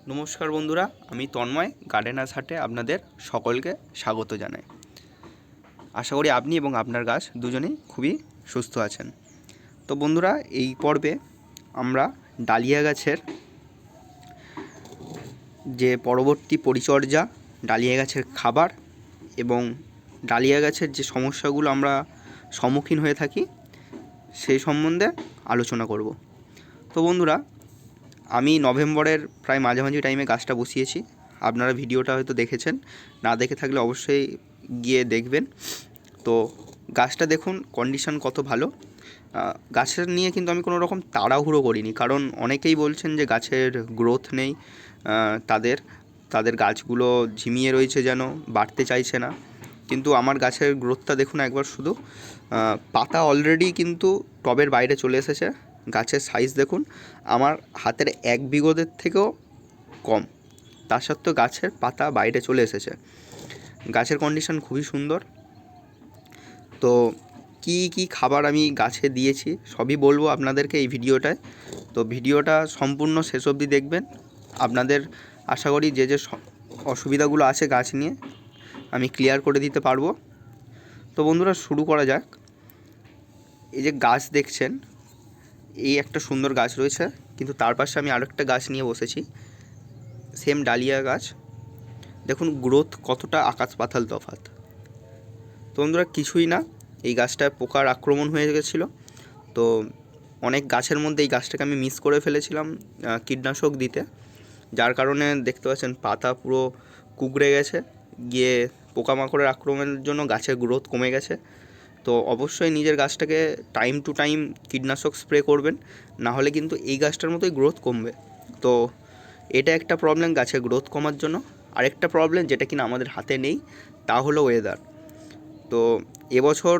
নমস্কার বন্ধুরা, আমি তন্ময় গার্ডেনার্স হাটে আপনাদের সকলকে স্বাগত জানাই। আশা করি আপনি এবং আপনার গাছ দুজনেই খুবই সুস্থ আছেন। তো বন্ধুরা, এই পর্বে আমরা ডালিয়া গাছের যে পরবর্তী পরিচর্যা, ডালিয়া গাছের খাবার এবং ডালিয়া গাছের যে সমস্যাগুলো আমরা সম্মুখীন হয়ে থাকি সেই সম্বন্ধে আলোচনা করব। তো বন্ধুরা, আমি নভেম্বরের প্রায় মাঝামাঝি টাইমে গাছটা বসিয়েছি। আপনারা ভিডিওটা হয়তো দেখেছেন, না দেখে থাকলে অবশ্যই গিয়ে দেখবেন। তো গাছটা দেখুন কন্ডিশন কত ভালো। গাছের নিয়ে কিন্তু আমি কোনো রকম তাড়াহুড়ো করিনি, কারণ অনেকেই বলছেন যে গাছের গ্রোথ নেই, তাদের গাছগুলো ঝিমিয়ে রয়েছে, যেন বাড়তে চাইছে না। কিন্তু আমার গাছের গ্রোথটা দেখুন একবার শুধু। পাতা অলরেডি কিন্তু টবের বাইরে চলে এসেছে। গাছের সাইজ দেখুন আমার হাতের 1 বিঘতের থেকেও কম, তা সত্ত্বেও গাছের পাতা বাইরে চলে এসেছে। গাছের কন্ডিশন খুবই সুন্দর। তো কি খাবার আমি গাছে দিয়েছি সবই বলবো আপনাদেরকে এই ভিডিওটায়। তো ভিডিওটা সম্পূর্ণ শেষ অবধি দেখবেন। আপনাদের আশা করি যে অসুবিধাগুলো আছে গাছ নিয়ে আমি ক্লিয়ার করে দিতে পারবো। তো বন্ধুরা, শুরু করা যাক। এই যে গাছ দেখছেন, এই একটা সুন্দর গাছ রয়েছে, কিন্তু তার পাশে আমি আরেকটা গাছ নিয়ে বসেছি, সেম ডালিয়া গাছ। দেখুন গ্রোথ কতটা আকাশ পাতাল তফাৎ। তো বন্ধুরা, কিছুই না, এই গাছটায় পোকার আক্রমণ হয়ে গেছিলো। তো অনেক গাছের মধ্যে এই গাছটাকে আমি মিস করে ফেলেছিলাম কীটনাশক দিতে, যার কারণে দেখতে পাচ্ছেন পাতা পুরো কুঁকড়ে গেছে, গিয়ে পোকামাকড়ের আক্রমণের জন্য গাছের গ্রোথ কমে গেছে। তো অবশ্যই নিজের গাছটাকে টাইম টু টাইম কীটনাশক স্প্রে করবেন, না হলে কিন্তু এই গাছটার মতোই গ্রোথ কমবে। তো এটা একটা প্রবলেম গাছের গ্রোথ কমার জন্য। আরেকটা প্রবলেম যেটা কিনা আমাদের হাতে নেই, তা হলো ওয়েদার। তো এবছর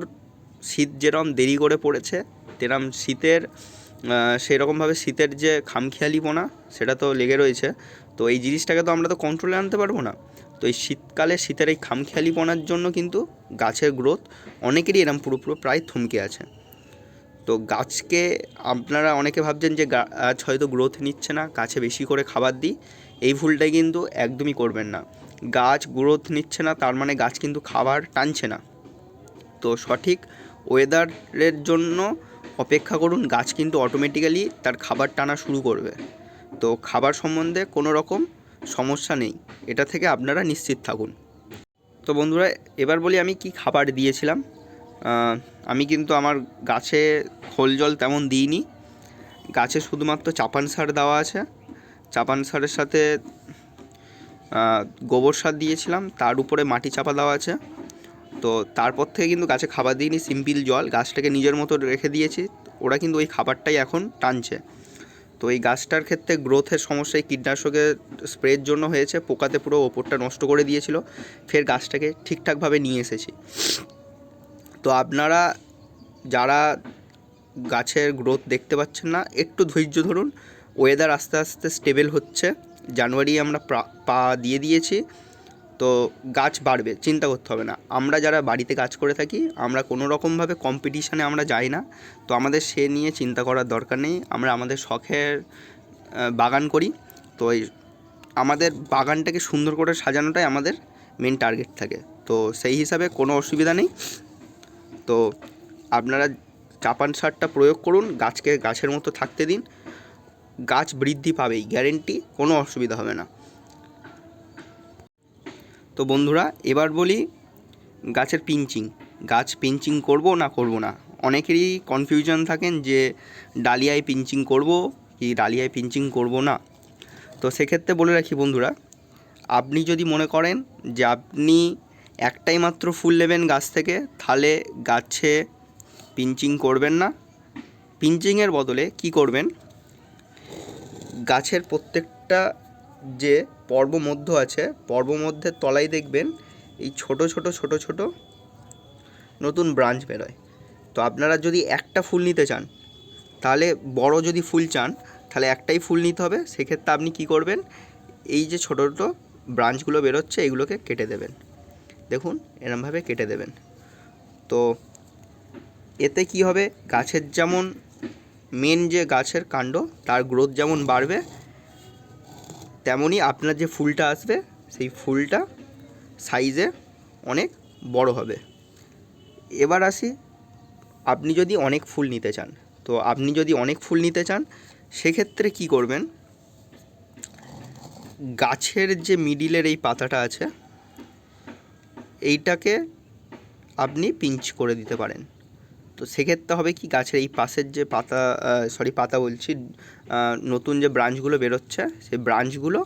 শীত যেরকম দেরি করে পড়েছে, তেরম সেরকমভাবে শীতের যে খামখেয়ালিপনা সেটা তো লেগে রয়েছে। তো এই জিনিসটাকে তো আমরা তো কন্ট্রোলে আনতে পারবো না। তো এই শীতকালে শীতের এই খামখেয়ালিপনার জন্য কিন্তু গাছের গ্রোথ অনেকেরই এরম পুরোপুরো প্রায় থমকে আছে। তো গাছকে আপনারা অনেকে ভাবছেন যে গাছ হয়তো গ্রোথ নিচ্ছে না, গাছে বেশি করে খাবার দিই। এই ভুলটাই কিন্তু একদমই করবেন না। গাছ গ্রোথ নিচ্ছে না তার মানে গাছ কিন্তু খাবার টানছে না। তো সঠিক ওয়েদারের জন্য অপেক্ষা করুন, গাছ কিন্তু অটোমেটিক্যালি তার খাবার টানা শুরু করবে। তো খাবার সম্বন্ধে কোনো রকম সমস্যা নেই, এটা থেকে আপনারা নিশ্চিত থাকুন। তো বন্ধুরা, এবার বলি আমি কি খাবার দিয়েছিলাম। আমি কিন্তু আমার গাছে খোল জল তেমন দিইনি। গাছে শুধুমাত্র চাপান সার দেওয়া আছে। চাপান সারের সাথে গোবর সার দিয়েছিলাম, তার উপরে মাটি চাপা দেওয়া আছে। তো তারপর থেকে কিন্তু গাছে খাবার দিইনি, সিম্পল জল, গাছটাকে নিজের মতো রেখে দিয়েছি। ওরা কিন্তু ওই খাবারটাই এখন টানছে। তো এই গাছটার ক্ষেত্রে গ্রোথের সমস্যা এই কীটনাশকের স্প্রের জন্য হয়েছে। পোকাতে পুরো ওপরটা নষ্ট করে দিয়েছিল, ফের গাছটাকে ঠিকঠাকভাবে নিয়ে এসেছি। তো আপনারা যারা গাছের গ্রোথ দেখতে পাচ্ছেন না, একটু ধৈর্য ধরুন। ওয়েদার আস্তে আস্তে স্টেবল হচ্ছে। জানুয়ারি আমরা পা দিয়ে দিয়েছি, তো গাছ বাড়বে, চিন্তা করতে হবে না। আমরা যারা বাড়িতে কাজ করে থাকি, আমরা কোনো রকমভাবে কম্পিটিশানে আমরা যাই না। তো আমাদের সে নিয়ে চিন্তা করার দরকার নেই। আমরা আমাদের শখের বাগান করি। তো আমাদের বাগানটাকে সুন্দর করে সাজানোটাই আমাদের মেন টার্গেট থাকে। তো সেই হিসাবে কোনো অসুবিধা নেই। তো আপনারা চাপান সারটা প্রয়োগ করুন, গাছকে গাছের মতো থাকতে দিন। গাছ বৃদ্ধি পাবেই, গ্যারেন্টি, কোনো অসুবিধা হবে না। তো বন্ধুরা, এবার বলি গাছের পিঞ্চিং। গাছ পিঞ্চিং করব না করব না, অনেকেরই কনফিউশন থাকেন যে ডালিয়ায় পিঞ্চিং করব কি ডালিয়ায় পিঞ্চিং করব না। তো সেক্ষেত্রে বলে রাখি বন্ধুরা, আপনি যদি মনে করেন যে আপনি একটাই মাত্র ফুল নেবেন গাছ থেকে, তাহলে গাছে পিঞ্চিং করবেন না। পিঞ্চিংয়ের বদলে কি করবেন, গাছের প্রত্যেকটা যে পর্বমধ্য আছে, পর্বমধ্যের তলায় দেখবেন এই ছোট ছোট নতুন ব্রাঞ্চ বেরোয়। তো আপনারা যদি একটা ফুল নিতে চান, তাহলে বড় যদি ফুল চান তাহলে একটাই ফুল নিতে হবে। সেক্ষেত্রে আপনি কি করবেন, এই যে ছোটো ছোটো ব্রাঞ্চগুলো বেরোচ্ছে এইগুলোকে কেটে দেবেন। দেখুন এরমভাবে কেটে দেবেন। তো এতে কি হবে, গাছের যেমন মেন যে গাছের কাণ্ড, তার গ্রোথ যেমন বাড়বে, তেমনই আপনার যে ফুলটা আসবে সেই ফুলটা সাইজে অনেক বড় হবে। এবার আসি, আপনি যদি অনেক ফুল নিতে চান, তো আপনি যদি অনেক ফুল নিতে চান সেক্ষেত্রে কি করবেন, গাছের যে মিডিলের এই পাতাটা আছে এইটাকে আপনি পিঞ্চ করে দিতে পারেন। তো সেক্ষেত্রে হবে কি, গাছের এই পাশের যে পাতা বলছি, নতুন যে ব্রাঞ্চগুলো বেরোচ্ছে সেই ব্রাঞ্চগুলো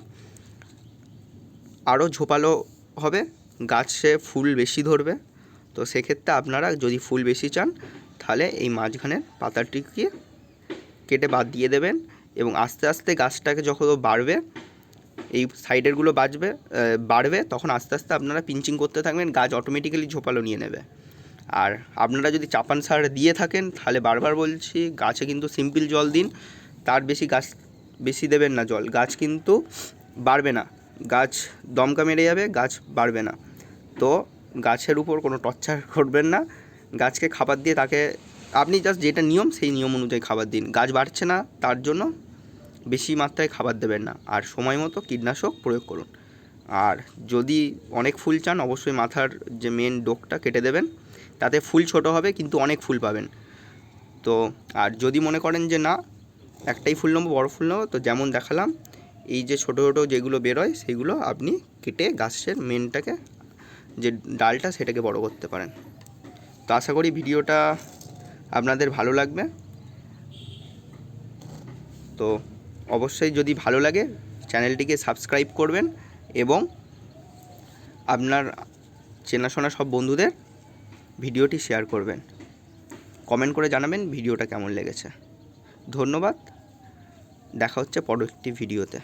আরও ঝোপালো হবে, গাছে ফুল বেশি ধরবে। তো সেক্ষেত্রে আপনারা যদি ফুল বেশি চান তাহলে এই মাঝখানের পাতাটিকে কেটে বাদ দিয়ে দেবেন, এবং আস্তে আস্তে গাছটাকে যখন বাড়বে, এই সাইডেরগুলো বাড়বে, তখন আস্তে আস্তে আপনারা পিঞ্চিং করতে থাকবেন, গাছ অটোমেটিক্যালি ঝোপালো নিয়ে নেবে। আর আপনারা যদি চাপান সার দিয়ে থাকেন তাহলে বারবার বলছি, গাছে কিন্তু সিম্পল জল দিন, তার বেশি দেবেন না জল, গাছ কিন্তু বাড়বে না, গাছ দমকা মেরে যাবে, গাছ বাড়বে না। তো গাছের উপর কোনো টর্চার করবেন না, গাছকে খাবার দিয়ে তাকে আপনি জাস্ট যেটা নিয়ম সেই নিয়ম অনুযায়ী খাবার দিন। গাছ বাড়ছে না তার জন্য বেশি মাত্রায় খাবার দেবেন না, আর সময় মতো কীটনাশক প্রয়োগ করুন। আর যদি অনেক ফুল চান অবশ্যই মাথার যে মেন ডোকটা কেটে দেবেন, তাতে ফুল ছোট হবে কিন্তু অনেক ফুল পাবেন। তো আর যদি মনে করেন যে না একটাই ফুল নেবো, বড়ো ফুল নেবো, তো যেমন দেখালাম এই যে ছোটো ছোটো যেগুলো বেরোয় সেগুলো আপনি কেটে গাছের মেনটাকে যে ডালটা সেটাকে বড় করতে পারেন। তো আশা করি ভিডিওটা আপনাদের ভালো লাগবে। তো অবশ্যই যদি ভালো লাগে চ্যানেলটিকে সাবস্ক্রাইব করবেন এবং আপনার চেনাশোনা সব বন্ধুদের ভিডিওটি শেয়ার করবেন, কমেন্ট করে জানাবেন ভিডিওটা কেমন লেগেছে। ধন্যবাদ, দেখা হচ্ছে পরবর্তী ভিডিওতে।